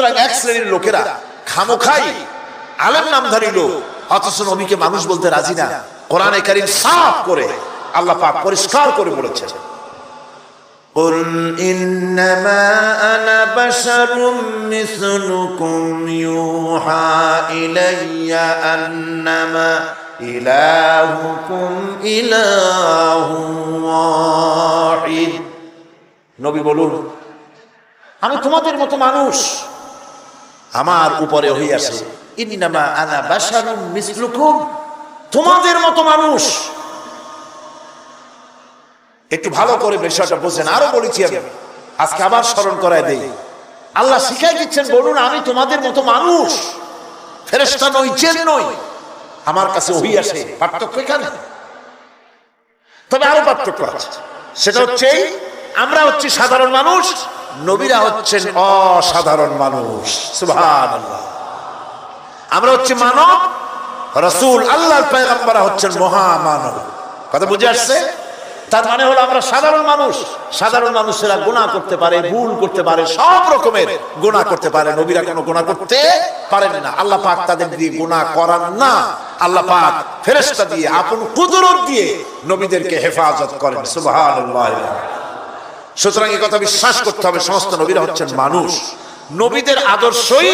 সুতরাং এক শ্রেণীর লোকেরা খামোখাই আলেম নামধারী লোক অথচ নবীকে মানুষ বলতে রাজি না। কোরআনে কারীম সাফ করে আল্লাহ পাক পরিষ্কার করে বলেছেন, قل إنما أنا بشر مثلكم يوحى إلي أنما إلهكم إله واحد। নবী বলুন, আমি তোমাদের মতো মানুষ, আমার উপরে ওহী আসে। ইন্নামা আনা বাশারুম মিসলুকুম, তোমাদের মতো মানুষ। একটু ভালো করে বিষয়টা বোঝেন। আরো বলেছি আমি, আজকে আবার স্মরণ করায় দেই। আল্লাহ শিখাই দিচ্ছেন, বলুন আমি তোমাদের মতো মানুষ, ফেরেশতা নই, জিন নই, আমার কাছে ওহী আসে। পার্থক্য এখানে। তবে আরো পার্থক্য আছে, সেটা হচ্ছে আমরা হচ্ছি সাধারণ মানুষ, নবীরা হচ্ছেন অসাধারণ মানুষ। সুবহানাল্লাহ। আমরা হচ্ছি মানব, রাসূল আল্লাহর পয়গম্বররা হচ্ছেন মহামানব। কথা বুঝে আসছে? তার মানে হলো আমরা সাধারণ মানুষ। সাধারণ মানুষেরা গুনাহ করতে পারে, ভুল করতে পারে, সব রকমের গুনাহ করতে পারে। নবীরা কোনো গুনাহ করতে পারেন না। আল্লাহ পাক তাদের দিয়ে গুনাহ করান না। আল্লাহ পাক ফেরেশতা দিয়ে, আপন কুদরত দিয়ে নবীদেরকে হেফাজত করেন। সুবহানাল্লাহ। সুতরাং এই কথা বিশ্বাস করতে হবে, সমস্ত নবীরা হচ্ছেন মানুষ। নবীদের আদর্শই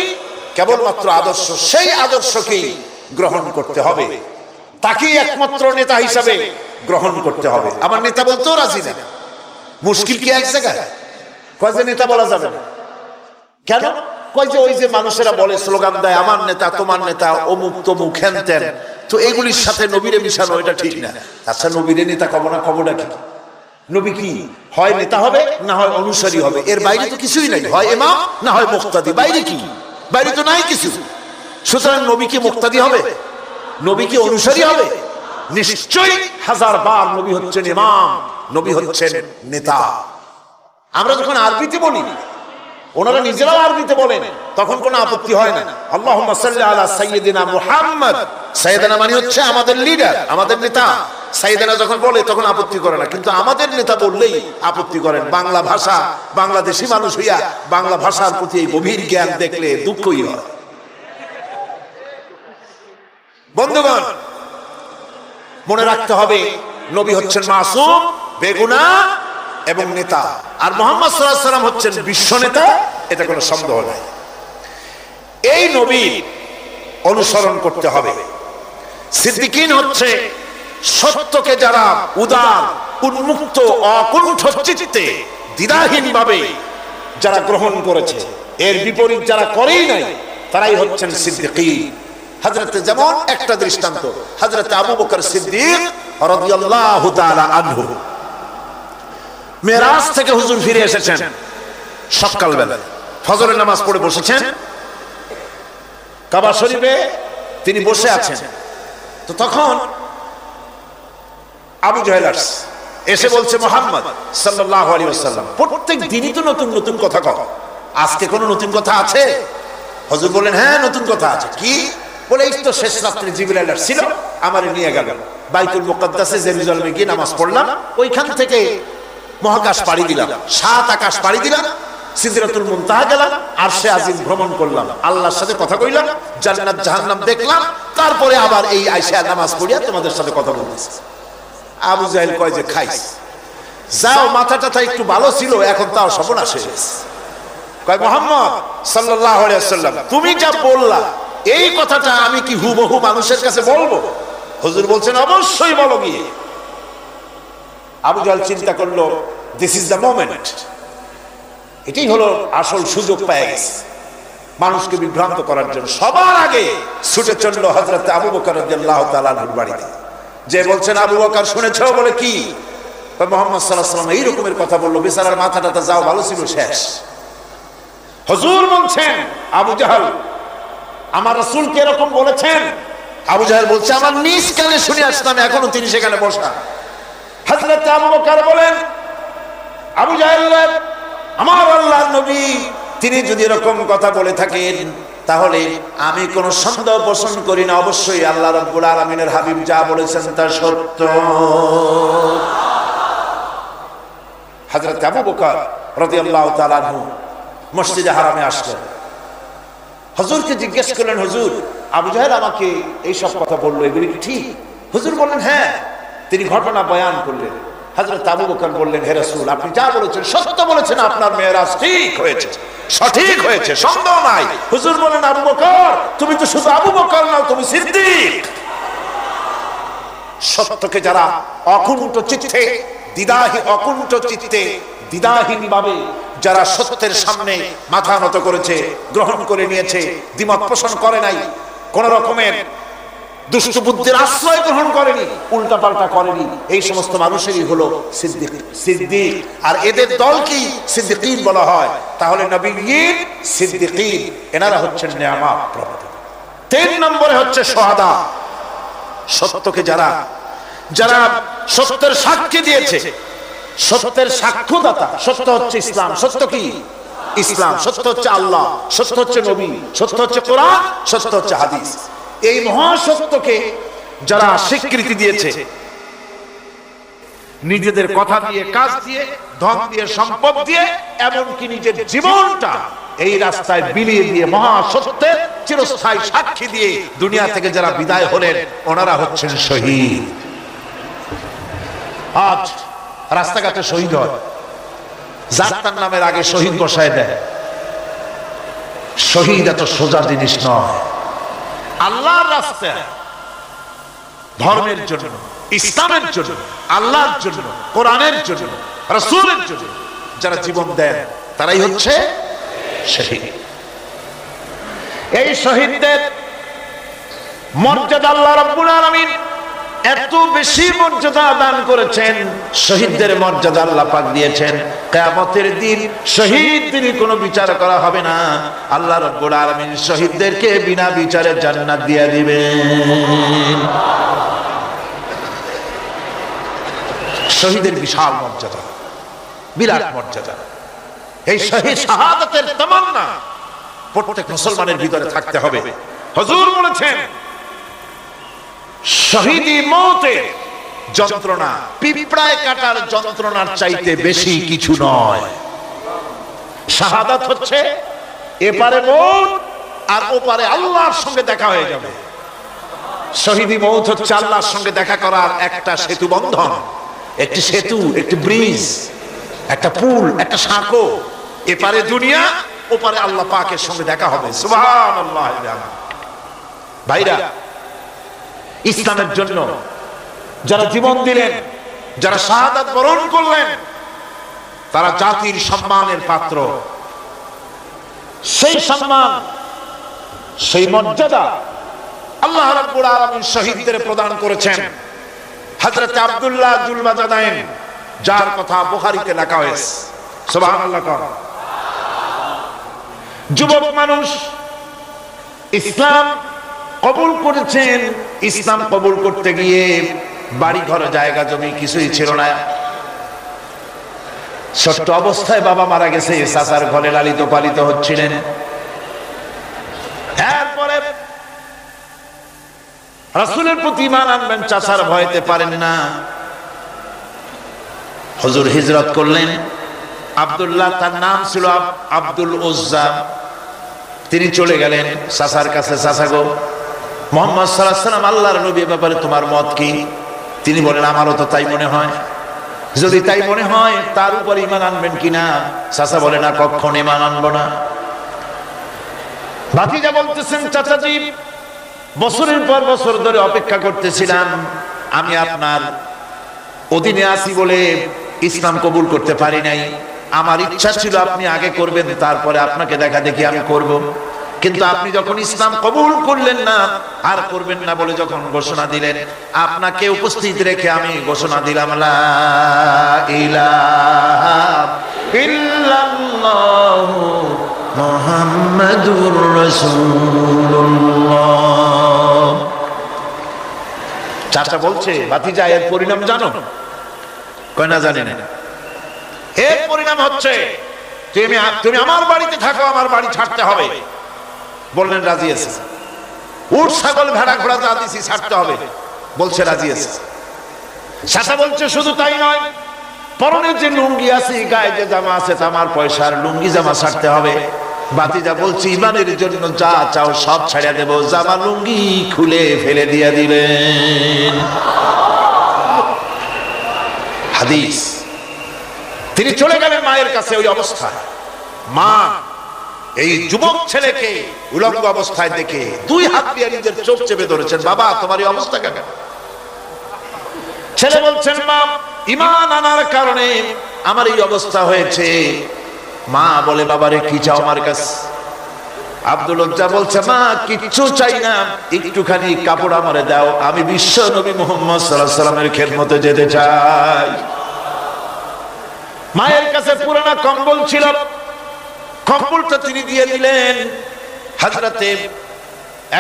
কেবলমাত্র আদর্শ, সেই আদর্শকেই গ্রহণ করতে হবে, তাকেই একমাত্র নেতা হিসাবে গ্রহণ করতে হবে। আমার নেতা বলতেও রাজি না। মুশকিল কি এক জায়গায়? কয় যে নেতা বলা যাবে না। কেন? কয় যে ওই যে মানুষেরা বলে, স্লোগান দেয়, আমার নেতা, তোমার নেতা, অমুক তমুক হেন তেন, তো এগুলির সাথে নবীরে মিশানো এটা ঠিক না। আচ্ছা, নবীরে নেতা কব না, কবটা কি? নবী কি হয় নেতা হবে, না হয় অনুসারী হবে, এর বাইরে তো কিছুই নাই। হয় ইমাম, না হয় মুক্তাদি। বাইরে কি? বাইরে তো নাই কিছু। সুতরাং নবী কি মুক্তাদি হবে? নবী কি অনুসারী হবে? নিশ্চয়ই হাজার বার নবী হচ্ছেন ইমাম, নবী হচ্ছেন নেতা। আমরা যখন আরবিতে বলি, ওনারা নিজেরাও আরবিতে বলেন, তখন কোনো আপত্তি হয় না। আল্লাহুম্মা সাল্লি আলা সাইয়্যিদিনা মুহাম্মদ। সাইয়্যিদিনা মানে হচ্ছে আমাদের লিডার, আমাদের নেতা। সাইয়্যিদিনা যখন বলে তখন আপত্তি করে না, কিন্তু আমাদের নেতা বললেই আপত্তি করেন। বাংলা ভাষা, বাংলাদেশি মানুষ হইয়া বাংলা ভাষার প্রতি এই গভীর জ্ঞান দেখলে দুঃখই হয়। বন্ধুগণ, মনে রাখতে হবে, নবী হচ্ছেন মাসুম, বেগুনাহ এবং নেতা, আর মুহাম্মদ সাল্লাল্লাহু আলাইহি ওয়াসাল্লাম হচ্ছেন বিশ্ব নেতা, এটা কোনো সন্দেহ নাই। এই নবীর অনুসরণ করতে হবে। সিদ্দিকিন হচ্ছে সত্যকে যারা উদার, উন্মুক্ত, অকুণ্ঠ চিত্তে, দ্বিধাহীন ভাবে যারা গ্রহণ করেছে, এর বিপরীত যারা করেই নাই, তারাই হচ্ছেন সিদ্দিকিন। হযরত, যেমন একটা দৃষ্টান্ত, হযরত আবু বকর সিদ্দিক রাদিয়াল্লাহু তাআলা আনহু, মেরাজ থেকে হুজুর ফিরে এসেছেন সকালবেলা, ফজরের নামাজ পড়ে বসেছেন কাবা শরীফে, তিনি বসে আছেন। তো তখন আবু জাহেল এসে বলছে, মুহাম্মদ সাল্লাল্লাহু আলাইহি ওয়াসাল্লাম প্রত্যেক দিনই তো নতুন নতুন কথা কও, আজকে কোনো নতুন কথা আছে? হুজুর বললেন, হ্যাঁ নতুন কথা আছে। কি? বলে, এই তো শেষ রাত্রে জিবরাইল আসছিল, আমারে নিয়ে গেল বাইতুল মুকাদ্দাসে, জেরুজালেমে গিয়ে নামাজ পড়লাম, ওইখান থেকে মহাকাশ পাড়ি দিলাম, 7 আকাশ পাড়ি দিলাম, সিদরাতুল মুনতাহা গেলাম, আরশে আজিম ভ্রমণ করলাম, আল্লাহর সাথে কথা কইলাম, জান্নাত জাহান্নাম দেখলাম, তারপরে আবার এই আয়েশা নামাজ পড়িয়া তোমাদের সাথে কথা বলতেছি। আবু জাহেল কয় যে, খাইস যাও, মাথাটা একটু ভালো ছিল, এখন তাও সর্বনাশ হয়ে গেছে। কয়, মুহাম্মদ সাল্লাল্লাহু আলাইহি ওয়াসাল্লাম তুমি যা বললা, এই কথাটা আমি কি হুবহু মানুষের কাছে বলবো? হুজুর বলছেন, অবশ্যই বলো গিয়ে। আবু জাহেল চিন্তা করলো, দিস ইজ দ্য মোমেন্ট, এটাই হলো আসল সুযোগ পেয়ে গেছে মানুষকে বিভ্রান্ত করার জন্য। সবার আগে ছুটে চললো হযরত আবু বকর রাদিয়াল্লাহু তাআলা আনহুর বাড়িতে, যে বলছেন, আবু বকর শুনেছো? বলে, কি? মুহাম্মদ সাল্লাল্লাহু আলাইহি ওয়াসাল্লাম এইরকমের কথা বললো, বেচারার মাথাটা যাও ভালো ছিল, শেষ। হুজুর বলছেন, আবু জাহেল আমার রাসূলকে এরকম বলেছেন? আবু জাহেল বলছে, আমার নিজ কানে শুনে আসলাম, এখনো তিনি সেখানে বসা। হযরত আবু বকর বলেন, আবু জাহেল, আমার আল্লাহর নবী তিনি যদি এরকম কথা বলে থাকেন, তাহলে আমি কোন সন্দেহ পোষণ করি না, অবশ্যই আল্লাহ রাব্বুল আলামিনের হাবিব যা বলেছেন তা সত্য। হযরত আবু বকর রাদিয়াল্লাহু তাআলা আনহু মসজিদে হারামে আসলেন, হুজুরকে জিজ্ঞেস করলেন, হুজুর আবু জাহেল আমাকে এই সব কথা বললো, এগুলি কি ঠিক? হুজুর বললেন হ্যাঁ। তিনি ঘটনা বয়ান করলেন। হযরত আবু বকর বললেন, হে রাসূল, আপনি যা বলেছেন সত্য বলেছেন, আপনার মেরাজ ঠিক হয়েছে, সঠিক হয়েছে, সন্দেহ নাই। হুজুর বলেন, আবু বকর তুমি তো শুধু আবু বকর নাও, তুমি সিদ্দিক। সত্যকে যারা অকুণ্ঠ চিত্তে দ্বিধাহীন ভাবে যারা সত্যের সামনে মাথা নত করেছে, গ্রহণ করে নিয়েছে, দ্বিমত পোষণ করে নাই, কোন রকমের দুষ্ট বুদ্ধির আশ্রয় গ্রহণ করেনি, উল্টাপাল্টা করেনি, এই সমস্ত মানুষেরই হলো সিদ্দিক। আর এদের দলকেই সিদ্দিকিন বলা হয়। তাহলে নবীয়িন, সিদ্দিকিন এনারা হচ্ছেন নেয়ামত প্রাপ্ত। 3 নম্বরে হচ্ছে শুহাদা। সত্যকে যারা সত্যের সাক্ষী দিয়েছে, সত্যের সাক্ষ্যদাতা। সত্য হচ্ছে ইসলাম। সত্য কি? ইসলাম। সত্য হচ্ছে আল্লাহ, সত্য হচ্ছে নবী, সত্য হচ্ছে কোরআন, সত্য হচ্ছে হাদিস। এই মহাসত্যকে যারা স্বীকৃতি দিয়েছে, নিজেদের কথা দিয়ে, কাজ দিয়ে, ধন দিয়ে, সম্পদ দিয়ে, এমনকি নিজের জীবনটা এই রাস্তায় বিলিয়ে দিয়ে মহাসত্যের চিরস্থায়ী সাক্ষী দিয়ে দুনিয়া থেকে যারা বিদায় হলেন, ওনারা হচ্ছেন শহীদ। আজ রাস্তাঘাটে শহীদ হয়, যাত্রার নামের আগে শহীদ বসায় দেয়। শহীদ এত সোজা জিনিস নয়। আল্লাহর রাস্তায়, ধর্মের জন্য, ইসলামের জন্য, আল্লাহর জন্য, কোরআনের জন্য, রাসূলের জন্য যারা জীবন দেন, তারাই হচ্ছে শহীদ। এই শহীদদের মর্যাদা আল্লাহ রাব্বুল আলামিন এত বেশি মর্যাদা দান করেছেন। শহীদদের মর্যাদা আল্লাহ পাক দিয়েছেন, কিয়ামতের দিন শহীদদের কোনো বিচার করা হবে না। আল্লাহ রাব্বুল আলামিন শহীদদেরকে বিনা বিচারে জান্নাত দিয়ে দিবেন। শহীদের বিশাল মর্যাদা, বিরাট মর্যাদা। এই শহীদ শাহাদাতের তামান্না প্রত্যেক মুসলমানের ভিতরে থাকতে হবে। হুজুর বলেছেন, শহীদি মওতের যন্ত্রণা পিঁপড়ায় কাটার যন্ত্রণার চাইতে বেশি কিছু নয়। শাহাদাত হচ্ছে এপারে মওত আর ওপারে আল্লাহর সঙ্গে দেখা হয়ে যাবে। শহীদি মওত হচ্ছে আল্লাহর সঙ্গে দেখা করার একটা সেতু বন্ধন, একটি সেতু, একটি ব্রিজ, একটা পুল, একটা সাঁকো। এপারে দুনিয়া, ওপারে আল্লাহ পাকের সঙ্গে দেখা হবে। সুবহানাল্লাহ। ভাইরা, ইসলামের জন্য যারা জীবন দিলেন, যারা শাহাদাত বরণ করলেন, তারা জাতির সম্মানের পাত্র। সেই সম্মান, সেই মর্যাদা আল্লাহ রাব্বুল আলামিন শহীদদের প্রদান করেছেন। হযরত আব্দুল্লাহ জুলবাজাদাইন, যার কথা বুখারীতে লেখা হয়েছে, সুবহানাল্লাহ। যুবক মানুষ ইসলাম কবুল করেছেন। ইসলাম কবুল করতে গিয়ে বাড়ি ঘর, জায়গা জমি কিছুই ছিল না। ছোট্ট অবস্থায় বাবা মারা গেছে, চাচার ঘরে লালিত পালিত হচ্ছিলেন। এরপরে রাসূলের প্রতি ঈমান আনবেন, চাচার ভয়তে পারেন না। হুজুর হিজরত করলেন। আব্দুল্লাহ, তার নাম ছিল আব্দুল উজ্জা। তিনি চলে গেলেন চাচার কাছে। চাচা গো, মুহাম্মদ সাল্লাল্লাহু আলাইহি ওয়াসাল্লাম আল্লাহর নবী, ব্যাপারে তোমার মত কি? তিনি বলেন, আমারও তো তাই মনে হয়। যদি তাই মনে হয়, তার উপর ঈমান আনবেন কিনা? চাচা বলে, না, কখনো ঈমান আনবো না। ভাতিজা বলতেছেন, চাচাজি, বছরের পর বছর ধরে অপেক্ষা করতেছিলাম, আমি আপনার অধীনে আছি বলে ইসলাম কবুল করতে পারি নাই। আমার ইচ্ছা ছিল আপনি আগে করবেন, তারপরে আপনাকে দেখা দেখি আমি করব। কিন্তু আপনি যখন ইসলাম কবুল করলেন না, আর করবেন না বলে যখন ঘোষণা দিলেন, আপনাকে উপস্থিত রেখে আমি ঘোষণা দিলাম, লা ইলাহা ইল্লাল্লাহু মুহাম্মাদুর রাসূলুল্লাহ। চাচা বলছে, ভাতিজা, এর পরিণাম জানো? কয় না, জানি না। এর পরিণাম হচ্ছে তুমি আমার বাড়িতে থাকো, আমার বাড়ি ছাড়তে হবে। বললেন, রাজি আছে। উট, ছাগল, ভেড়া, ঘোড়া যা দিছি ছাড়তে হবে। বলছে, রাজি আছে। চাচা বলছে, শুধু তাই নয়, পরনের যে লুঙ্গি আছে, গায়ে যে জামা আছে, আমার পয়সার লুঙ্গি জামা ছাড়তে হবে। ভাতিজা বলছে ইমানের জন্য যা চাও সব ছাড়িয়ে দেব, জামা লুঙ্গি খুলে ফেলে দিয়ে দিলেন। হাদিস। তিনি চলে গেলেন মায়ের কাছে ওই অবস্থায়। মা এই যুবক ছেলেকে উলঙ্গ অবস্থায় দেখে দুই হাত দিয়ে নিজের চোখ চেপে ধরেছেন, বাবা তোমার এই অবস্থা কেন? ছেলে বলছেন, মা ঈমান আনার কারণে আমার এই অবস্থা হয়েছে। মা বলে, বাবারে কি চাও আমার কাছে? আব্দুল উজ্জা বলছে, মা কিচ্ছু চাই না, একটুখানি কাপড় আমারে দাও, আমি বিশ্ব নবী মুহাম্মদ সাল্লাল্লাহু আলাইহি ওয়াসাল্লামের খেদমতে যেতে চাই। মায়ের কাছে পুরানা কম্বল ছিল, কম্বলটা তিনি দিয়ে দিলেন। হযরতে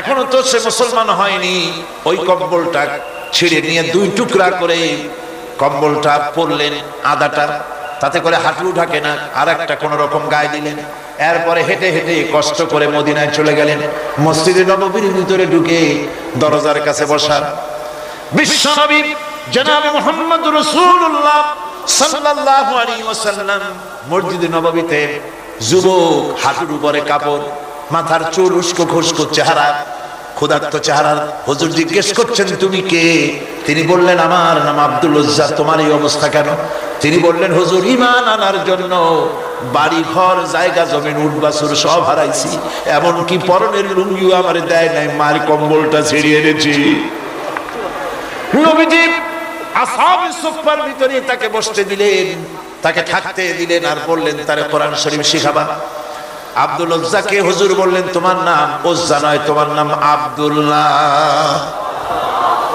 এখনো তো সে মুসলমান হয়নি, ওই কম্বলটা ছিঁড়ে নিয়ে দুই টুকরা করে কম্বলটা পরলেন, আদাটা তাতে করে হাঁটু ঢাকে না, আর একটা কোন রকম গায়ে দিলেন। এরপরে হেঁটে হেঁটে কষ্ট করে মদিনায় চলে গেলেন। মসজিদে নববীর ভিতরে ঢুকে দরজার কাছে বসা বিশ্ব নবী জনাবে মুহাম্মদ রাসূলুল্লাহ সাল্লাল্লাহু আলাইহি ওয়াসাল্লাম মসজিদে নববীতে যুবক, হাঁটুর উপরে কাপড়, মাথার চুল উস্কো খুস্কো চেহারা, ক্ষুধার্ত চেহারা। হুজুর জিজ্ঞেস করছেন, তুমি কে? তিনি বললেন, আমার নাম আব্দুল উজ্জা, তোমার এই অবস্থা কেন? তিনি বললেন, হুজুর ঈমান আনার জন্য বাড়ি ঘর জায়গা জমিন উট বাছুর সব হারাইছি, এমনকি পরনের লুঙ্গিও আমার দেয় নাই, মার কম্বলটা ছিঁড়িয়ে এনেছি। নবীজি আসহাবে সুফফার ভিতরে তাকে বসতে দিলেন, তাকে থাকতে দিলেন, আর বললেন তারে কোরআন শরীফ শিখাবা। আব্দুল উজ্জাকে হুজুর বললেন, তোমার নাম উজ্জা নয়, তোমার নাম আব্দুল্লাহ।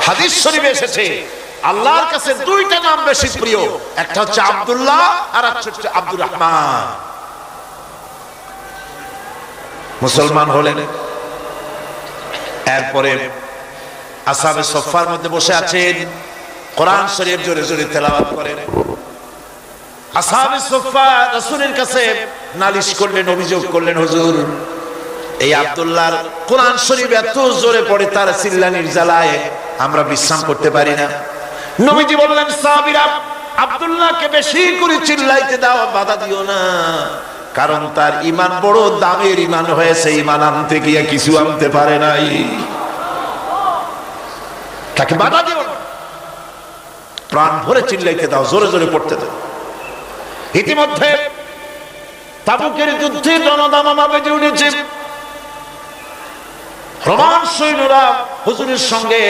হাদিস শরীফে এসেছে আল্লাহর কাছে দুইটা নাম বেশি প্রিয়, একটা হচ্ছে আব্দুল্লাহ আর একটা হচ্ছে আব্দুর রহমান। মুসলমান হলেন, এরপরে আসহাবে সুফফার মধ্যে বসে আছেন, কোরআন শরীফ জোরে জোরে তেলাওয়াত করেন। আসহাবে সুফফা রাসূলের কাছে নালিশ করলেন, অভিযোগ করলেন, হুজুর এই আব্দুল্লাহর কোরআন শরীফ এত জোরে পড়ে, তার চিল্লানির জ্বালায় আমরা বিশ্রাম করতে পারি না। নবীজি বললেন, সাহাবীরা আব্দুল্লাহকে বেশি করে চিল্লাইতে দাও, বাধা দিও না, কারণ তার ঈমান বড় দামের ঈমান হয়েছে, ঈমান আনতে গিয়ে কিছু আনতে পারে নাই, তাকে বাধা দিও না, প্রাণ ভরে চিল্লাইতে দাও, জোরে জোরে পড়তে দাও। ইতিমধ্যে তাবুকের যুদ্ধে রণদামামা বেজে উঠেছে। রোমান সৈন্যরা হুজুরের সঙ্গে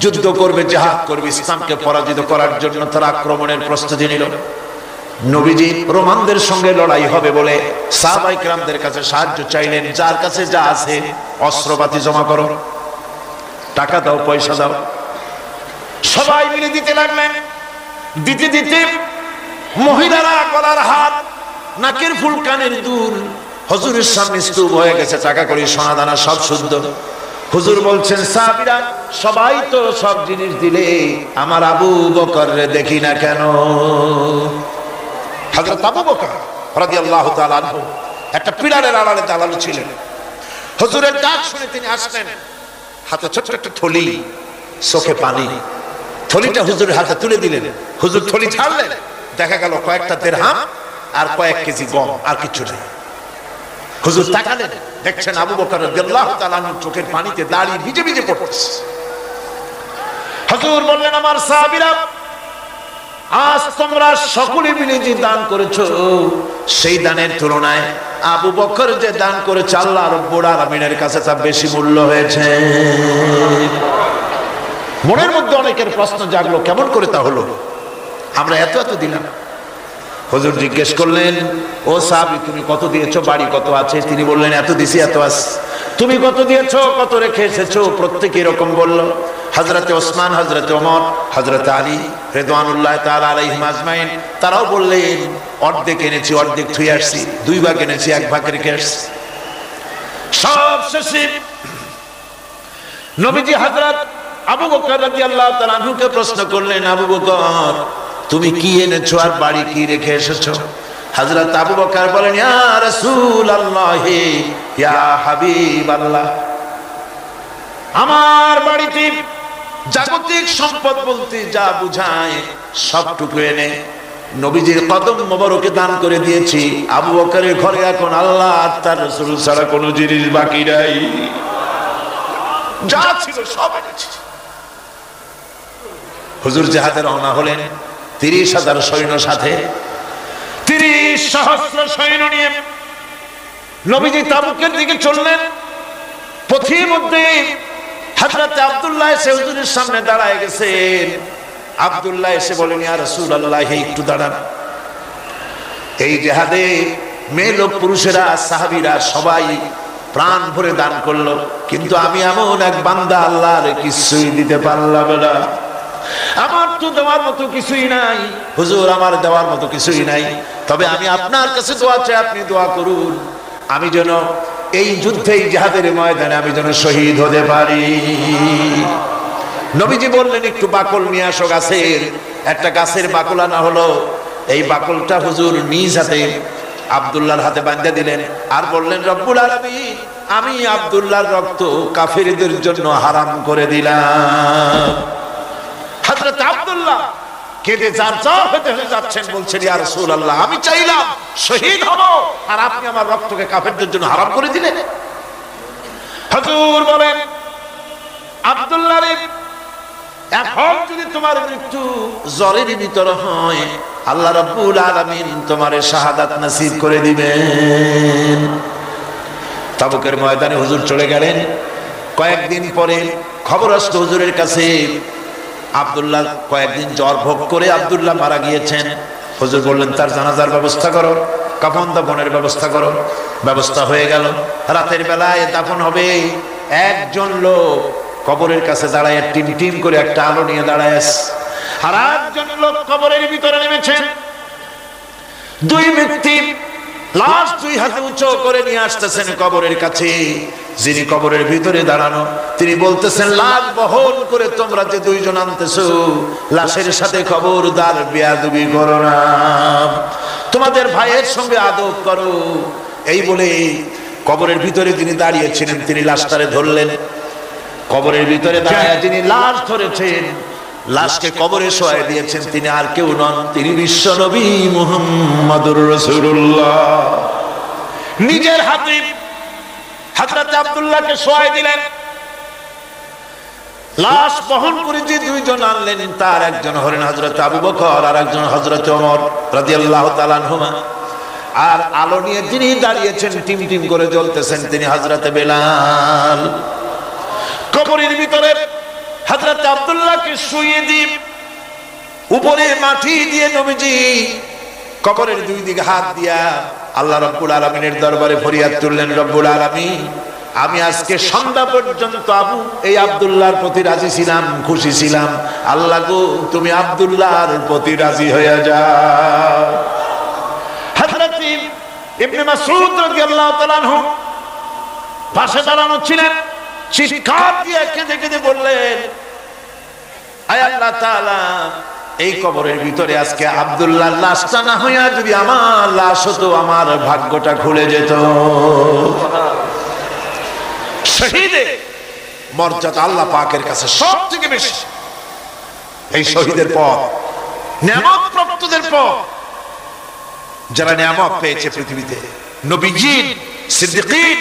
যুদ্ধ করবে, জিহাদ করবে, ইসলামকে পরাজিত করার জন্য তারা আক্রমণের প্রস্তুতি নিল। নবীজি রোমানদের সঙ্গে লড়াই হবে বলে সাহাবায়ে কেরামদের কাছে সাহায্য চাইলেন, যার কাছে যা আছে অস্ত্রপাতি জমা করো, টাকা দাও, পয়সা দাও। সবাই মিলে দিতে লাগলেন। দিতে দিতে মহিলারা গলার হাত, নাকের ফুল, কানের দুল হুজুরের সামনে স্তূপ হয়ে গেছে, টাকা করি, সোনা দানা সব শুদ্ধ। হুজুর বলছেন, সাহাবীরা সবাই তো সব জিনিস দিলে, আমার আবু বকররে দেখি না কেন? হযরত আবু বকর রাদিয়াল্লাহু তাআলা আনহু একটা পিলারের আড়ালে দাঁড়ানো ছিলেন। হুজুরের ডাক শুনে তিনি আসলেন, হাতে ছোট্ট একটা থলি, চোখে পানি। থলিটা হুজুরের হাতে তুলে দিলেন। হুজুর থলি ছাড়লেন, দেখা গেল কয়েকটা দিরহাম আর কয়েক কেজি গম, আর কিছু নেই। হুজুর তাকালেন, দেখছেন আবু বকর রাদিয়াল্লাহু তাআলা আনহুর চোখের পানিতে দাড়ি ভিজে ভিজে পড়ছে। হুজুর বললেন, আমার সাহাবীরা আজ তোমরা সকলে মিলে যে দান করেছো, সেই দানের তুলনায় আবু বকর যে দান করেছে আল্লাহ রাব্বুল আলামিনের কাছে তা বেশি মূল্য হয়েছে। মনের মধ্যে অনেকের প্রশ্ন জাগলো, কেমন করে তা হলো? আমরা এত এত দিলাম। হুজুর জিজ্ঞেস করলেন, ও সাহাবী তুমি কত দিয়েছো, বাড়ি কত আছে? তিনি বললেন, এত দিছি, এত আছে। তুমি কত দিয়েছো, কত রেখে এসেছো? প্রত্যেকে এরকম বলল। হযরতে ওসমান, হযরতে ওমর, হযরতে আলী রিদওয়ানুল্লাহ তাআলা আলাইহিম আজমাইন তারাও বললেন, অর্ধেক এনেছি, অর্ধেক থুই আসছি, 2 ভাগ এনেছি, 1 ভাগ রেখে আসছি। সব শেষে নবীজি হযরত আবু বকর রাদিয়াল্লাহু তাআলা আনহুকে প্রশ্ন করলেন, আবু বকর তুমি কি এনেছো আর বাড়ি কি রেখে এসেছো? হযরত আবু বকর বলেন, ইয়া রাসূলুল্লাহ, ইয়া হাবিবাল্লাহ, আমার বাড়িতে জাগতিক সম্পদ বলতে যা বুঝায় সবটুকু এনে নবীজির কদম মোবারকে দান করে দিয়েছি। আবু বকরের ঘরে এখন আল্লাহ আর তার রাসূল ছাড়া কোনো জিনিস বাকি নাই, যা ছিল সব এনেছি। হুজুর জিহাদে রওনা হলেন 30,000 সৈন্য সাথে, 30,000 সৈন্য নিয়ে নবীজি তাবুকের দিকে চললেন। পথের মধ্যে হযরত আব্দুল্লাহ এসে হুজুরের সামনে দাঁড়ায় গেছেন। আব্দুল্লাহ এসে বলেন, ইয়া রাসূলুল্লাহ, একটু দাঁড়ান। এই জিহাদে মেয়ে লোক পুরুষেরা সাহাবীরা সবাই প্রাণ ভরে দান করলো, কিন্তু আমি এমন এক বান্দা আল্লাহর কিছুই দিতে পারলাম না। আমার তো দেওয়ার মতো কিছুই নাই হুজুর, আমার দেওয়ার মতো কিছুই নাই। তবে আমি আপনার কাছে দোয়া চাই, আপনি দোয়া করুন আমি যেন এই যুদ্ধে জিহাদের ময়দানে আমি যেন শহীদ হতে পারি। নবীজি বললেন, একটু বাকল নিয়ে আসো গাছের। একটা গাছের বাকল আনা হলো। এই বাকলটা হুজুর নিজ হাতে আব্দুল্লাহর হাতে বাঁধা দিলেন আর বললেন, রব্বুল আলামিন, আমি আব্দুল্লাহর রক্ত কাফিরদের জন্য হারাম করে দিলাম। হযরত আব্দুল্লাহ কেঁদে জারজার হতে যাচ্ছেন, বলছেন, ইয়া রাসূলুল্লাহ, আমি চাইলাম শহীদ হব আর আপনি আমার রক্তকে কাফেরদের জন্য হারাম করে দিলেন। হুজুর বলেন, আব্দুল্লাহ রে, এখন যদি তোমার মৃত্যু জ্বরের ভিতরে হয়, আল্লাহ রাব্বুল আলামিন তোমারে শাহাদাত নসিব করে দিবেন। তাবুকের ময়দানে হুজুর চলে গেলেন। কয়েকদিন পরে খবর আসলো হুজুরের কাছে, আব্দুল্লাহ কয়েকদিন জ্বর ভোগ করে আব্দুল্লাহ মারা গিয়েছেন। হুজুর বললেন, তার জানাজার ব্যবস্থা করো, কাফন দাফনের ব্যবস্থা করো। ব্যবস্থা হয়ে গেল। রাতের বেলায় দাফন হবে। একজন লোক কবরের কাছে দাঁড়ায় টিম টিম করে একটা আলো নিয়ে দাঁড়ায় আছে, আর একজন লোক কবরের ভিতরে নেমেছেন। দুই ব্যক্তি লাশ দুই হাতে উঁচু করে নিয়ে আসতেছেন কবরের কাছে। যিনি কবরের ভিতরে দাঁড়ানো তিনি বলতেছেন, লাশ বহন করে তোমরা যে দুইজন আনতেছো, লাশের সাথে খবরদার বেয়াদবি করো না, তোমাদের ভাইয়ের সঙ্গে আদব করো। এই বলে কবরের ভিতরে যিনি দাঁড়িয়েছিলেন তিনি লাশটারে ধরলেন। কবরের ভিতরে দাঁড়িয়ে যিনি লাশ ধরেছেন, লাশকে কবরে শোয়াই দিয়েছেন, তিনি আর কেউ নন, তিনি বিশ্ব নবী মুহাম্মদুর রাসূলুল্লাহ। নিজের হাতে হযরত আব্দুল্লাহকে শোয়াই দিলেন। লাশ বহন করে যে দুইজন আনলেন, তার একজন হলেন হযরত আবু বকর আর একজন হযরত ওমর রাদিয়াল্লাহু তাআলা আনহুমা। আর আলো নিয়ে যিনি দাঁড়িয়েছেন টিম টিম করে জ্বলতেছেন, তিনি হযরত বেলাল। কবরের ভিতরে হযরত আব্দুল্লাহকে শুইয়ে দিয়ে উপরে মাটি দিয়ে নবীজি কবরের দুই দিকে হাত দিয়া আল্লাহ রাব্বুল আলামিনের দরবারে ফরিয়াদ তুললেন, রব্বুল আলামিন, আমি আজকে সন্ধ্যা পর্যন্ত এই আব্দুল্লাহর প্রতি রাজি ছিলাম, খুশি ছিলাম। আল্লাহ গো, তুমি আব্দুল্লাহর প্রতি রাজি হয়ে যাও। হযরত ইবনে মাসউদ রাদিয়াল্লাহু তাআলা আনহু পাশে দাঁড়ানো ছিলেন। চিৎকার দিয়ে কেঁদে কেঁদে বললেন, আয় আল্লাহ তাআলা, এই কবরের ভিতরে আজকে আব্দুল্লাহর লাশটা না হইয়া যদি আমার লাশ হতো, আমার ভাগ্যটা খুলে যেত। শহীদের মর্যাদা আল্লাহ পাকের কাছে সবথেকে বেশি। এই শহীদের পর, নিয়ামত প্রাপ্তদের পর, যারা নিয়ামত পেয়েছে পৃথিবীতে, নবীজিন, সিদ্দিকিন,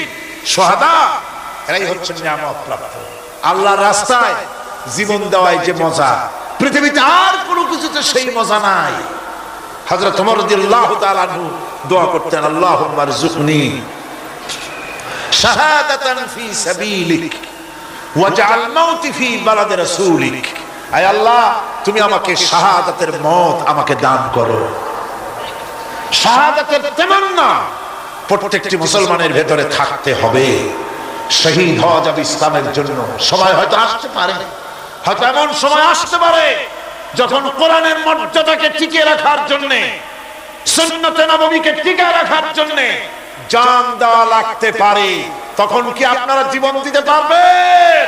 শুহাদা, এরাই হচ্ছেন নিয়ামত প্রাপ্ত। আল্লাহর রাস্তায় জীবন দেওয়ায় যে মজা, পৃথিবীতে আর কোনো কিছুতে সেই মজা নাই। হযরত ওমর রাদিয়াল্লাহু তাআলা আনহু দোয়া করতেন, আল্লাহুম্মা রযুকনি শাহাদাতান ফি সাবিলিক ওয়াজআল মাউতি ফি বালাদি রাসূলিক। আয় আল্লাহ, তুমি আমাকে শাহাদাতের মত আমাকে দান করো। শাহাদাতের তামান্না প্রত্যেকটি মুসলমানের ভেতরে থাকতে হবে। শহীদ হওয়া যাবে ইসলামের জন্য। সময় হয়তো আসতে পারে, হয়তো এমন সময় আসতে পারে যখন কোরআনের মর্যাদাকে টিকিয়ে রাখার জন্য, সুন্নতে নববীকে টিকিয়ে রাখার জন্য জান দেওয়া লাগতে পারে। তখন কি আপনারা জীবন দিতে পারবেন?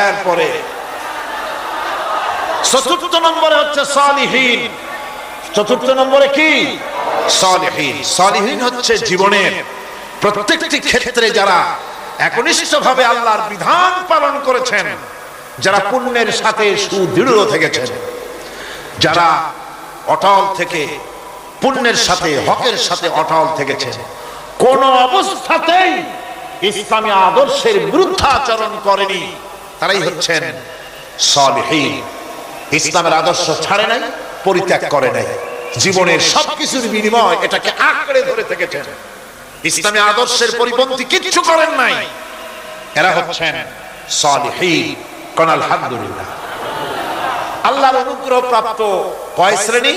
এরপরে চতুর্থ নম্বরে হচ্ছে সালিহিন। চতুর্থ নম্বরে কি? সালিহিন। সালিহিন হচ্ছে জীবনের প্রত্যেকটি ক্ষেত্রে যারা একনিষ্ঠভাবে আল্লাহর বিধান পালন করেছেন, যারা পুণ্যের সাথে সুদৃঢ় থেকেছেন, যারা অটল থেকে পুণ্যের সাথে হকের সাথে অটল থেকেছেন, কোন অবস্থাতেই ইসলামী আদর্শের বিরুদ্ধাচরণ করেনি, তারাই হচ্ছেন সালিহিন। ইসলামের আদর্শ ছাড়ে নাই, পরিত্যাগ করে নাই, জীবনের সবকিছুর বিনিময় এটাকে আঁকড়ে ধরে থেকেছেন, ইসলামী আদর্শের পরিপন্থী কিচ্ছু করেন নাই। এরা হচ্ছেন সালিহিন। কোন আলহামদুলিল্লাহ। আল্লাহর অনুগ্রহ প্রাপ্ত কয় শ্রেণী?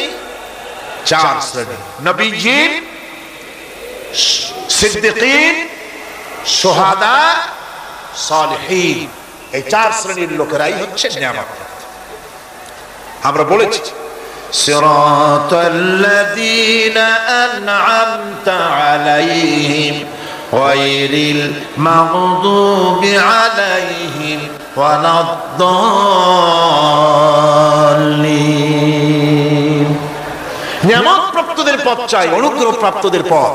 4 শ্রেণী। নবীয়িন, সিদ্দিকিন, শুহাদা, সালিহিন। এই 4 শ্রেণীর লোকেরাই হচ্ছে নিয়ামত। আমরা বলেছি সিরাতাল্লাযীনা আন'আমতা আলাইহিম গায়রিল মাগদুবি আলাইহিম ওয়ালাদ-দাল্লিন। নিয়ামত প্রাপ্তদের পথ চাই, অনুগ্রহ প্রাপ্তদের পথ,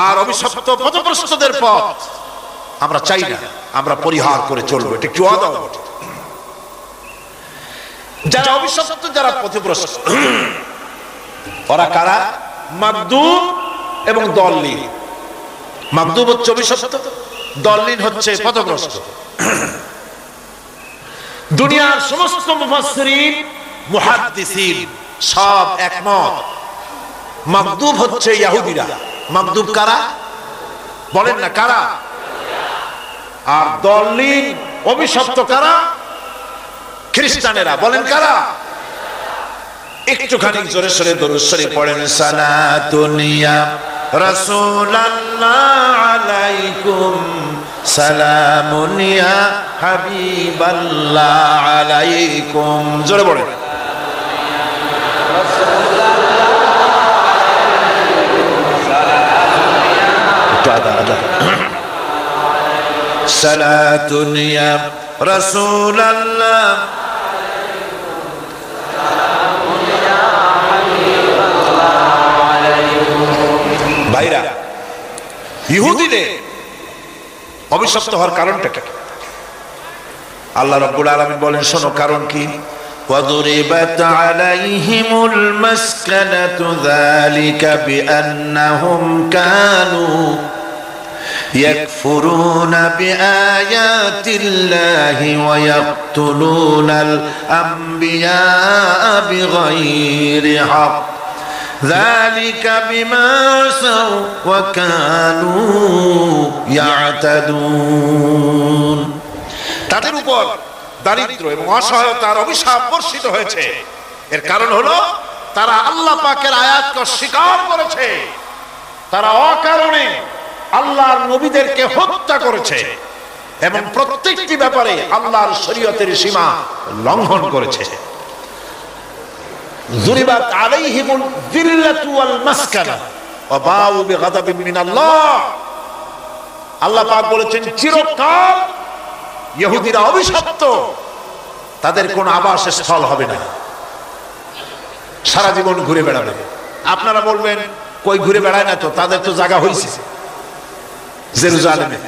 আর অভিশপ্ত পথভ্রষ্টদের পথ আমরা চাই না, আমরা পরিহার করে চলবো। এটা কি ওয়াদা? যারা অভিশপ্ত, যারা পথভ্রষ্ট, ওরা কারা? মাগদুব এবং দল্লিন। মাগদুব হচ্ছে অভিশপ্ত, দল্লিন হচ্ছে পথভ্রষ্ট। দুনিয়ার সমস্ত মুফাসসিরিন, মুহাদ্দিসিন সব একমত, মাগদুব হচ্ছে ইহুদিরা। মাগদুব কারা? বলেন না কারা? আর দল্লিন অভিশপ্ত কারা? খ্রিস্টানেরা। বলেন কারা? একটুখানি জোরে সোরে দরুদ শরীফ পড়েন। সালাতুন ইয়া রাসূলুল্লাহ আলাইকুম, সালামুন ইয়া হাবিবাল্লাহ আলাইকুম। জোরে পড়েন। সালাতুন ইয়া রাসূলুল্লাহ ভাইরা, ইহুদিদের অভিশপ্ত হওয়ার কারণটা কি? আল্লাহ রাব্বুল আলামিন বলেন, শোনো কারণ কি। وَضُرِبَتْ عَلَيْهِمُ الْمَسْكَنَةُ ذَلِكَ بِأَنَّهُمْ كَانُوا يَكْفُرُونَ بِآيَاتِ اللَّهِ وَيَقْتُلُونَ الْأَنْبِيَاءَ بِغَيْرِ حَقٍّ ذلك بما عصوا وكانوا يعتدون। তাদের উপর দারিদ্র এবং অসহায়তার অভিশাপ বর্ষিত হয়েছে। এর কারণ হলো তারা আল্লাহ পাকের আয়াতকে অস্বীকার করেছে, তারা অকারণে আল্লাহর নবীদেরকে হত্যা করেছে এবং প্রত্যেকটি ব্যাপারে আল্লাহর শরীয়তের সীমা লঙ্ঘন করেছে। যুরিবাত আলাইহিমুল যিল্লাতু ওয়াল মাসকানা ওয়া বাউ বিগাদাবিন মিনাল্লাহ। আল্লাহ পাক বলেছেন চিরকাল ইহুদিরা অভিশপ্ত, তাদের কোনো আবাসস্থল হবে না, সারা জীবন ঘুরে বেড়াবে। আপনারা বলবেন কই ঘুরে বেড়ায় না, তো তাদের তো জায়গা হয়েছে জেরুজালেমে,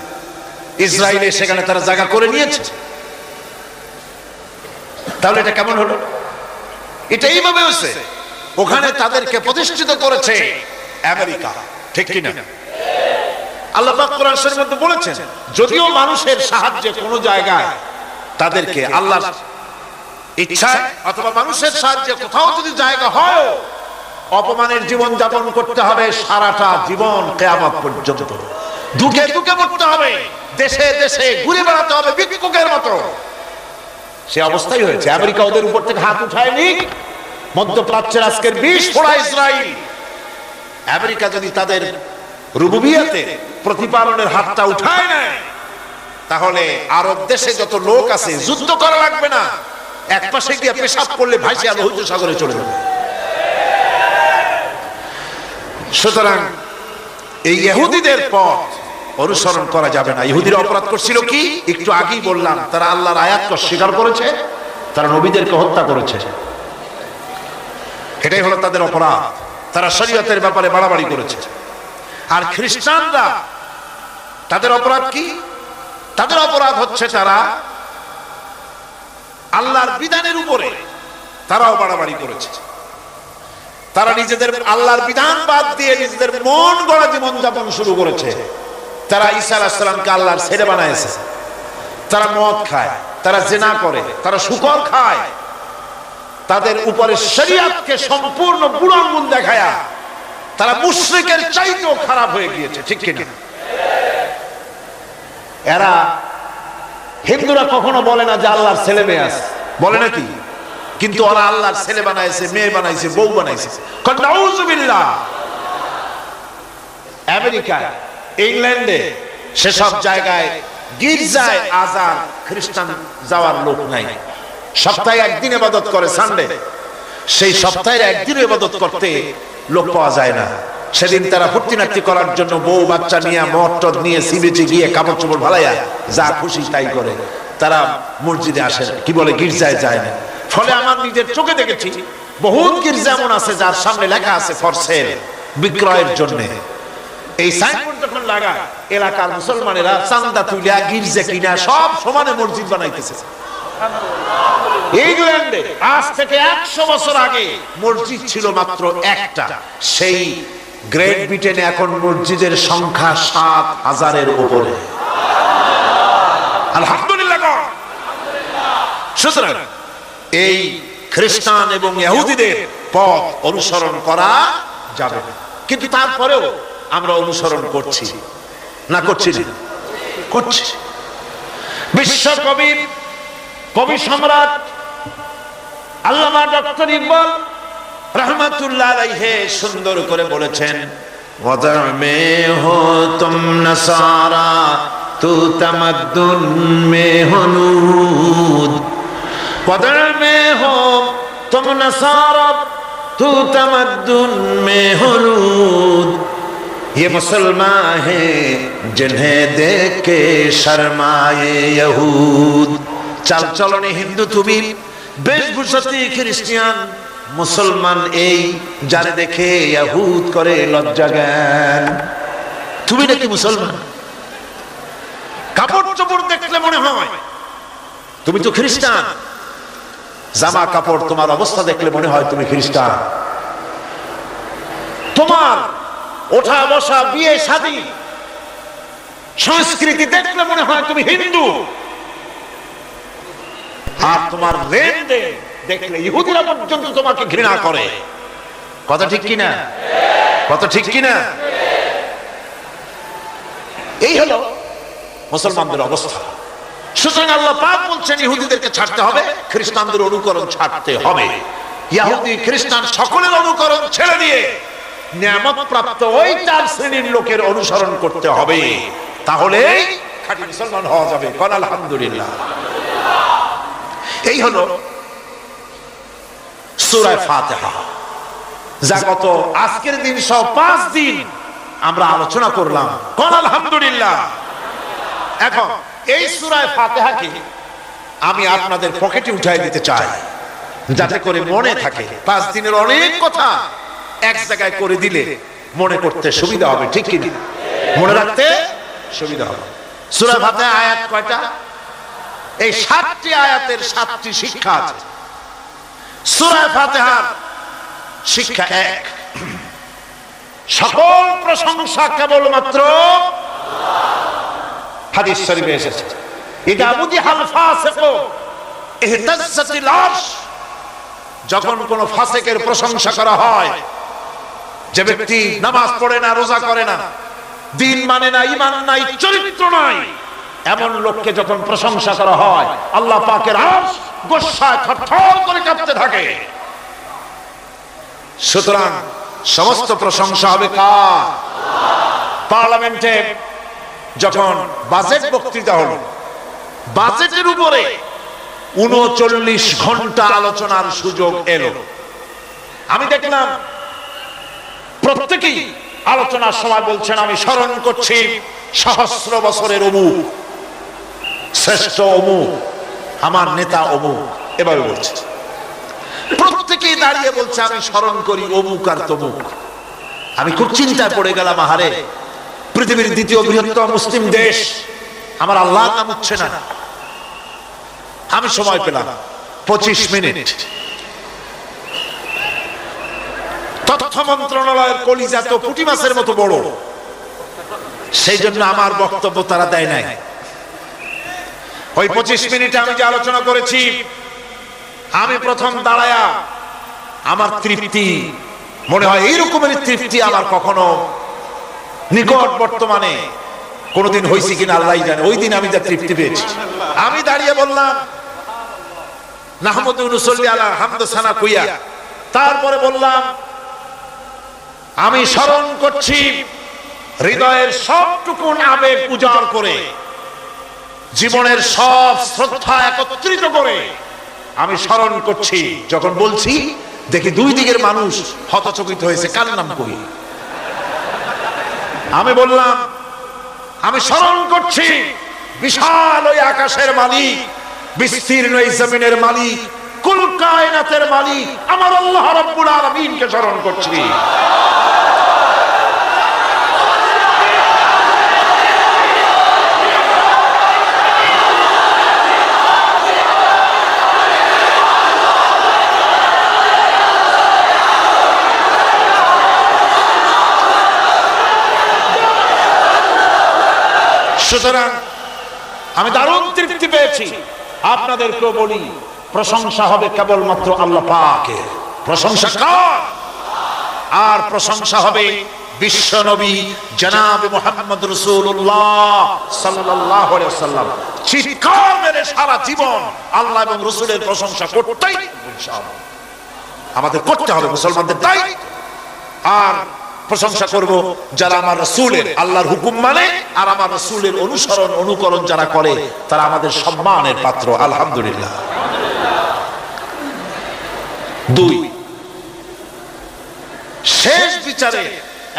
ইসরায়েলে, সেখানে তারা জায়গা করে নিয়েছে। তাহলে এটা কেমন হলো? এটা এইভাবে হচ্ছে, ওখানে তাদেরকে প্রতিষ্ঠিত করেছে আমেরিকা, ঠিক কিনা? আল্লাহ পাক কোরআন শরীফের মধ্যে বলেছেন, যদিও মানুষের সাহায্যে কোন জায়গায় তাদেরকে আল্লাহর ইচ্ছায় অথবা মানুষের সাহায্যে কোথাও যদি জায়গা হয়, অপমানের জীবন যাপন করতে হবে সারাটা জীবন, কিয়ামত পর্যন্ত দুঃখে দুঃখে মরতে হবে, দেশে দেশে ঘুরে বেড়াতে হবে ভিক্ষুকের মতো। সে অবস্থাই হয়েছে। আমেরিকা ওদের উপর থেকে হাত উঠায়নি। মধ্যপ্রাচ্যের আজকের 20 ফোড়া ইসরায়েল, আমেরিকা যদি তাদের রুবুবিয়াতে প্রতিপালনের হাতটা উঠায় নেয়, তাহলে আরব দেশে যত লোক আছে যুদ্ধ করা লাগবে না, এক পাশে গিয়ে পেশাব করলে ভাসিয়া লোহিত সাগরে চলে যাবে। সুতরাং এই ইহুদিদের পথ অনুসরণ করা যাবে না। ইহুদিরা অপরাধ করছিল কি? একটু আগেই বললাম, তারা আল্লাহর আয়াতকে অস্বীকার করেছে, তারা নবীদেরকে হত্যা করেছে, এটাই হলো তাদের অপরাধ। তারা শরীয়তের ব্যাপারে বাড়াবাড়ি করেছে। আর খ্রিস্টানরা তাদের অপরাধ কি? তাদের অপরাধ হচ্ছে তারা আল্লাহর বিধানের উপরে তারাও বাড়াবাড়ি করেছে। তারা নিজেদের আল্লাহর বিধান বাদ দিয়ে নিজেদের মন গড়া জীবন যাপন শুরু করেছে। তারা ঈসা আলাইহিস সালামকে আল্লাহর ছেলে বানাইছে। তারা মদ খায়, তারা জিনা করে, তারা শুকর খায়। তাদের উপরে শরীয়তকে সম্পূর্ণ বুড়ো আঙুল দেখায়া তারা মুশরিকের চাইতেও খারাপ হয়ে গিয়েছে, ঠিক কিনা? এরা হিন্দুরা কখনো বলে না যে আল্লাহর ছেলে মেয়ে আছে, বলে নাকি? কিন্তু ওরা আল্লাহর ছেলে বানাইছে, মেয়ে বানাইছে, বউ বানাইছে। নাউযুবিল্লাহ। আমেরিকায়, ইংল্যান্ডে, সেসব জায়গায় গির্জায় আজান খ্রিস্টান যাওয়ার লোক নাই। সপ্তাহে একদিন ইবাদত করে, সানডে। সেই সপ্তাহের একদিন ইবাদত করতে লোক পাওয়া যায় না। সেদিন তারা ফুর্তিনাট্টি করার জন্য বউ বাচ্চা নিয়ে, মটর নিয়ে, সিবিচে গিয়ে কাপড় চোপড় ভালাইয়া যা খুশি তাই করে। তারা মসজিদে আসে, কি বলে, গির্জায় যায় না। ফলে আমার নিজের চোখে দেখেছি বহুত গির্জা এমন আছে যার সামনে লেখা আছে ফর সেল, বিক্রয়ের জন্য। এই সাইনবোর্ড যখন লাগায়, এলাকার মুসলমানেরা চান্দা তুলিয়া গির্জা কিনা সব সমানে মসজিদ বানাইতেছে। ইংল্যান্ডে আজ থেকে 100 বছর আগে মসজিদ ছিল মাত্র একটা। সেই গ্রেট ব্রিটেনে এখন মসজিদের সংখ্যা 7000-এর উপরে। আলহামদুলিল্লাহ। সুতরাং এই খ্রিস্টান এবং ইহুদিদের পথ অনুসরণ করা যাবে না। কিন্তু তারপরেও আমরা অনুসরণ করছি না, করছি না? করছি। বিশ্বকবি, কবি সম্রাট আল্লামা ডক্টর ইকবাল রহমাতুল্লাহ আলাইহি সুন্দর করে বলেছেন, ওয়াদা মে হো তুম নসারা তু তামাদ্দুন মে হনুদ, ওয়াদা মে হো তুম নসারা তু তামাদ্দুন মে হনুদ, ये मुसलमान हैं जिन्हें देख के शर्माए यहूद। চাল চলনে হিন্দু তুমি, বেশভূষাতে খ্রিস্টান, মুসলমান এই যারে দেখে ইহুদ করে লজ্জা জ্ঞান। তুমি নাকি মুসলমান? কাপড় চোপড় দেখলে মনে হয় তুমি তো খ্রিস্টান। জামা কাপড়, তোমার অবস্থা দেখলে মনে হয় তুমি খ্রিস্টান। তোমার ওঠা বসা, বিয়ে শাদী, সংস্কৃতি দেখলে মনে হয় তুমি হিন্দু। আর তোমার লেনদেন দেখলে ইহুদিরা পর্যন্ত তোমাকে ঘৃণা করে। কথা ঠিক কিনা? কথা ঠিক কিনা? এই হলো মুসলমানদের অবস্থা। সুতরাং আল্লাহ পাক বলছেন ইহুদিদেরকে ছাড়তে হবে, খ্রিস্টানদের অনুকরণ ছাড়তে হবে। ইহুদি খ্রিস্টান সকলের অনুকরণ ছেড়ে দিয়ে নিয়ামত প্রাপ্ত ওই 4 শ্রেণীর লোকের অনুসরণ করতে হবে। তাহলে খাঁটি মুসলমান হওয়া যাবে। কোন আলহামদুলিল্লাহ। এই হলো সূরা ফাতিহা, যা গত আজকের দিন সহ 5 দিন আমরা আলোচনা করলাম। কোন আলহামদুলিল্লাহ। এখন এই সূরা ফাতিহাকে আমি আপনাদের পকেটে উঠাই দিতে চাই, যাতে করে মনে থাকে। 5 দিনের অনেক কথা এক জায়গায় করে দিলে মনে করতে সুবিধা হবে, ঠিক কি না? মনে রাখতে সুবিধা হবে। সূরা ফাতিহা আয়াত কয়টা? এই 7টি আয়াতের 7টি শিক্ষা আছে। সূরা ফাতিহার শিক্ষা 1, সকল প্রশংসা কেবলমাত্র হাদিস শরীফে এসেছে, ইদা মুদিহাল ফাসিকু ইহতাজ্জাতিল আরশ। যখন কোন ফাসিকের প্রশংসা করা হয়, যে ব্যক্তি নামাজ পড়ে না, রোজা করে না, দিন মানে না, ঈমান নাই, চরিত্র নাই, এমন লোককে যখন প্রশংসা করা হয়, আল্লাহ পাকের আরশ গোসায় থরথর করে কাঁপতে থাকে। সুতরাং সমস্ত প্রশংসা হবে কার? পার্লামেন্টে যখন বাজেট বক্তৃতা হলো, বাজেটের উপরে 39 ঘন্টা আলোচনার সুযোগ এলো। আমি দেখলাম প্রত্যেকেই আলোচনার সময় বলছেন, আমি স্মরণ করছি সহস্র বছরের অমুক, শ্রেষ্ঠ অমুক, আমার নেতা অমুক, এভাবে বলছে। প্রত্যেকেই দাঁড়িয়ে বলছে, আমি স্মরণ করি অমুক আর তমুক। আমি খুব চিন্তায় পড়ে গেলাম, আহারে পৃথিবীর দ্বিতীয় বৃহত্তম মুসলিম দেশ, আমার আল্লাহর নাম উঠছে না। আমি সময় পেলাম 25 মিনিট। তথ্য মন্ত্রণালয়ের কলিজা তো পুঁটি মাছের মতো বড়, সেই জন্য আমার বক্তব্য তারা দেয় নাই। ওই 25 মিনিটে আমি যে আলোচনা করেছি, আমি প্রথম দাঁড়ায়া আমার তৃপ্তি, মনে হয় এইরকমের তৃপ্তি আমার কখনো নিকট বর্তমানে কোনদিন হয়েছে কিনা আল্লাহই জানে। ওই দিন আমি যা তৃপ্তি পেয়েছি, আমি দাঁড়িয়ে বললাম নাহমাদু নুসাল্লি আলা হামদ সানা কুইয়া, তারপরে বললাম আমি স্মরণ করছি হৃদয়ের সবটুকুন আবেগ উজাড় করে, জীবনের সব শ্রদ্ধা একত্রিত করে আমি স্মরণ করছি। যখন বলছি দেখি দুই দিকের মানুষ হতচকিত হয়েছে, কার নাম কই? আমি বললাম আমি স্মরণ করছি বিশাল ওই আকাশের মালিক, বিস্তীর্ণ এই জমিনের মালিক, কুল কায়নাতের মালিক আমার আল্লাহ রাব্বুল আলামিনকে স্মরণ করছি। সুতরাং আমি দারুণ তৃপ্তি পেয়েছি। আপনাদেরকেও বলি, প্রশংসা হবে কেবলমাত্র আল্লাহ পাকের। প্রশংসা কার? আর প্রশংসা হবে বিশ্ব নবী জনাব মুহাম্মদ রাসূলুল্লাহ সাল্লাল্লাহু আলাইহি ওয়াসাল্লাম। চিৎকার মেরে সারা জীবন আল্লাহ এবং রাসূলের প্রশংসা করতেই ইনশাআল্লাহ আমাদের করতে হবে, মুসলমানদের দায়িত্ব। আর প্রশংসা করব যারা আমার রাসূলের, আল্লাহর হুকুম মানে আর আমার রাসূলের অনুসরণ অনুকরণ যারা করে, তারা আমাদের সম্মানের পাত্র। আলহামদুলিল্লাহ। 2, শেষ বিচারে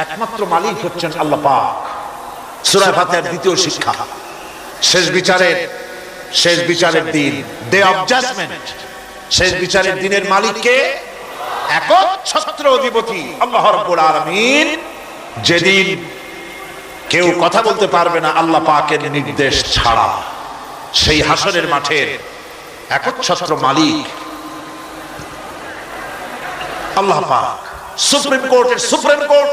একমাত্র মালিক হচ্ছেন আল্লাহ পাক। সূরা ফাতিহার দ্বিতীয় শিক্ষা, শেষ বিচারের দিন, ডে অফ জাজমেন্ট, শেষ বিচারের দিনের মালিককে একচ্ছত্র অধিপতি আল্লাহ রাব্বুল আলামিন। যেদিন কেউ কথা বলতে পারবে না আল্লাহ পাকের নির্দেশ ছাড়া, সেই হাসরের মাঠের একচ্ছত্র মালিক আল্লাহ পাক। সুপ্রিম কোর্টের সুপ্রিম কোর্ট,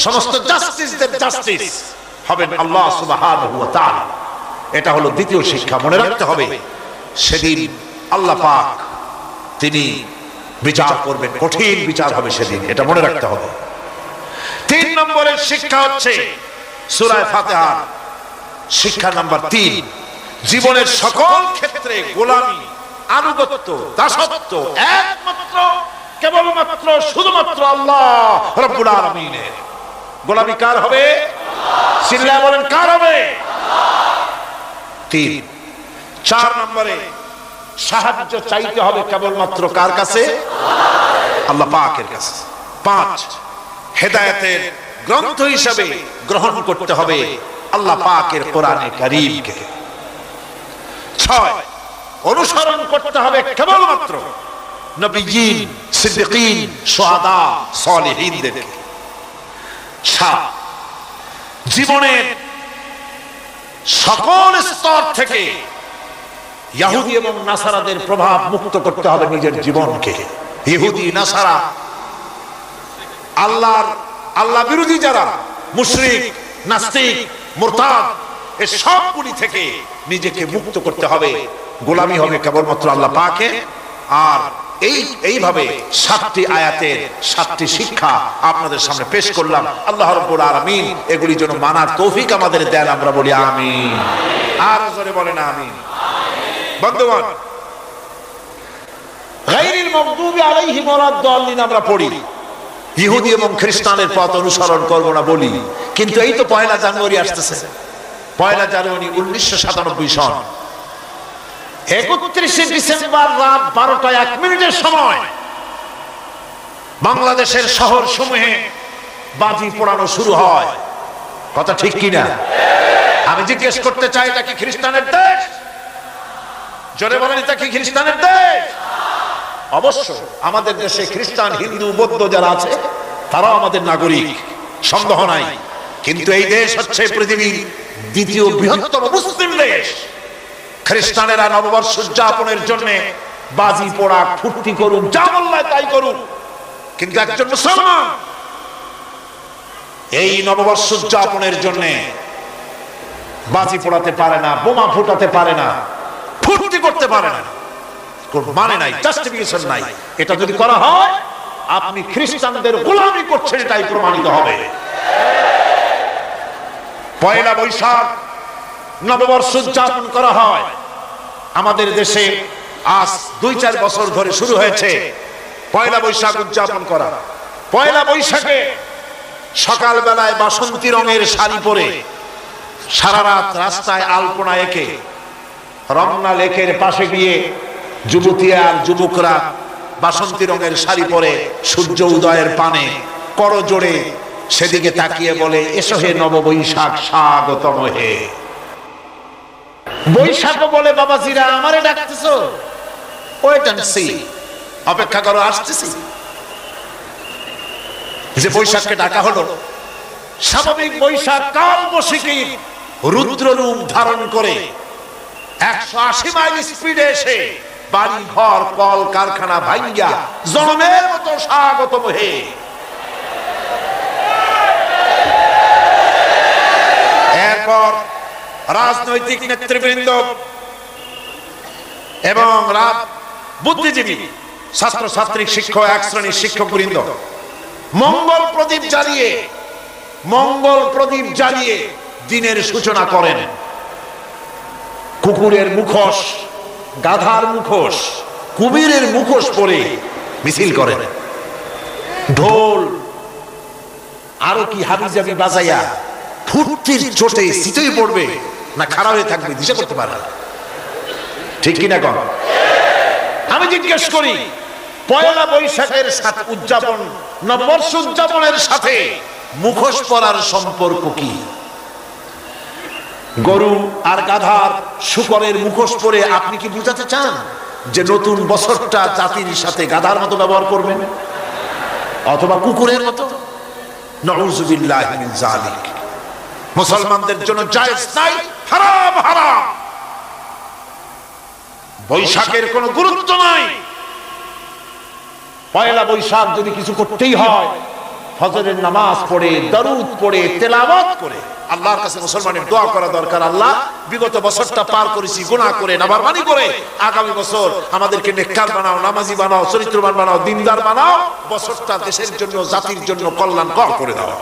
সমস্ত জাস্টিসদের জাস্টিস হবেন আল্লাহ সুবহানাহু ওয়া তাআলা। এটা হলো দ্বিতীয় শিক্ষা, মনে রাখতে হবে। সেদিন আল্লাহ পাক তিনি বিচার করবেন, কঠিন বিচার হবে সেদিন, এটা মনে রাখতে হবে। 3 নম্বরের শিক্ষা হচ্ছে সূরা ফাতিহার শিক্ষা নাম্বার 3, জীবনের সকল ক্ষেত্রে গোলামি, আনুগত্য, দাসত্ব একমাত্র কেবলমাত্র শুধুমাত্র আল্লাহ রাব্বুল আলামিনের। গোলামি কার হবে? চিল্লায় বলেন কার হবে? 3। 4 নম্বরে সাহায্য চাইতে হবে কেবলমাত্র কার কাছে? আল্লাহ পাকের কাছে। 5, হেদায়েতের গ্রন্থ হিসেবে গ্রহণ করতে হবে আল্লাহ পাকের কোরআনে কারীমকে। 6, অনুসরণ করতে হবে কেবলমাত্র নবীয়িন, সিদ্দিকীন, শুহাদা, সালিহিনদেরকে। 7, জীবনের সকল স্তর থেকে ইহুদি এবং নাসারাদের প্রভাব মুক্ত করতে হবে নিজের জীবনকে। ইহুদি, নাসারা, আল্লাহ বিরোধী যারা মুশরিক, নাস্তিক, মুরতাদ, এই সবগুলি থেকে নিজেকে মুক্ত করতে হবে। গোলামি হবে কেবলমাত্র আল্লাহ পাকের। আর এইভাবে 7টি আয়াতের 7টি শিক্ষা আপনাদের সামনে পেশ করলাম। আল্লাহ রাব্বুল আলামিন এগুলি যেন মানার তৌফিক আমাদের দেন, আমরা বলি আমিন। আর জোরে বলেন আমিন। বন্ধুগণ, গায়রিল মাগদুবি আলাইহিম ওয়ালাদ-দাল্লিন আমরা পড়ি, ইহুদি এবং খ্রিস্টানের পথ অনুসরণ করব না বলি, কিন্তু এই তো 1 জানুয়ারি আসতেছে। 1 জানুয়ারি 1997 সন, 31 ডিসেম্বর রাত 12টা 1 মিনিটের সময় বাংলাদেশের শহর সমূহে বাজি পোড়ানো শুরু হয়। কথা ঠিক কিনা? আমি জিজ্ঞেস করতে চাই, এটা কি খ্রিস্টানের দেশ? জোরে বলেন, এটা কি খ্রিস্টানের দেশ? অবশ্য আমাদের দেশে খ্রিস্টান, হিন্দু, বৌদ্ধ যারা আছে তারাও আমাদের নাগরিক, সন্দেহ নাই। কিন্তু এই দেশ হচ্ছে পৃথিবীর দ্বিতীয় বৃহত্তম মুসলিম দেশ। খ্রিস্টানেরা নববর্ষ উদযাপনের জন্য বাজি পোড়া, ফুর্তি করুন, যা বললে তাই করুন, কিন্তু একজন মুসলমান এই নববর্ষ উদযাপনের জন্য বাজি পোড়াতে পারে না, বোমা ফুটাতে পারে না, ফুর্তি করতে পারে না। মানে নাই, জাস্টিফিকেশন নাই। এটা যদি করা হয় আপনি খ্রিস্টানদের গোলামি করছেন, এটাই প্রমাণিত হবে। পয়লা বৈশাখ নববর্ষ উদযাপন করা হয় আমাদের দেশে, আজ 2-4 বছর ধরে শুরু হয়েছে পয়লা বৈশাখ উদযাপন করা। পয়লা বৈশাখে সকাল বেলায় বাসন্তী রঙের শাড়ি পরে সারা রাত রাস্তায় আলপনা এঁকে রমনা লেকের পাশে গিয়ে যুবতী আর যুবকরা বাসন্তী রঙের শাড়ি পরে সূর্য উদয়ের পানে করজোড়ে সেদিকে তাকিয়ে বলে, এসো হে নব বৈশাখ, স্বাগতম হে। বৈশাখ বলে বাবাজিরা আমারে ডাকতেছো, ওয়েট এন্ড সি, অপেক্ষা করো, আসতেছি। যে বৈশাখকে ডাকা হলো, স্বাভাবিক বৈশাখ কাল বৈশাখী রুদ্র রূপ ধারণ করে 180 মাইল স্পিডে এসে বাড়ি ঘর কল কারখানা ভাঙ্গিয়া জনমের মতো স্বাগতম হে। এরপর রাজনৈতিক নেতৃবৃন্দ এবং বুদ্ধিজীবী, ছাত্র ছাত্রী, শিক্ষক, এক শ্রেণীর শিক্ষক বৃন্দ মঙ্গল প্রদীপ জ্বালিয়ে দিনের সূচনা করেন। কুকুরের মুখোশ, গাধার মুখোশ, কুমিরের মুখোশ পরে মিছিল করেন। ঢোল আরো কি হাবিজাবি বাজাইয়া ফুর্তির চোটে শীতই পড়বে না খারাপ হয়ে থাকবে দিশা করতে পারে না, ঠিক কিনা কন? আমি জিজ্ঞেস করি, পয়লা বৈশাখের সাথে উদযাপন, নববর্ষ উদযাপনের সাথে মুখোশ পরার সম্পর্ক কি? গরু আর গাধার শুকরের মুখোশ পরে আপনি কি বুঝাতে চান যে নতুন বছরটা জাতির সাথে গাধার মতো ব্যবহার করবেন অথবা কুকুরের মতো? নাউযুবিল্লাহি মিন যালিক। মুসলমানদের জন্য জায়েজ নাই, হারাম হারাম। বৈশাখের কোনো গুরুত্ব নাই। পয়লা বৈশাখ যদি কিছু করতেই হয়, ফজরের নামাজ পড়ে, দরুদ পড়ে, তেলাওয়াত করে আল্লাহর কাছে মুসলমানের দোয়া করা দরকার। আল্লাহ, বিগত বছরটা পার করেছি গুনাহ করে, নাফরমানি করে, আগামী বছর আমাদেরকে নেককার বানাও, নামাজি বানাও, চরিত্রবান বানাও, দিনদার বানাও, বছরটা দেশের জন্য, জাতির জন্য কল্যাণকর করে দাও।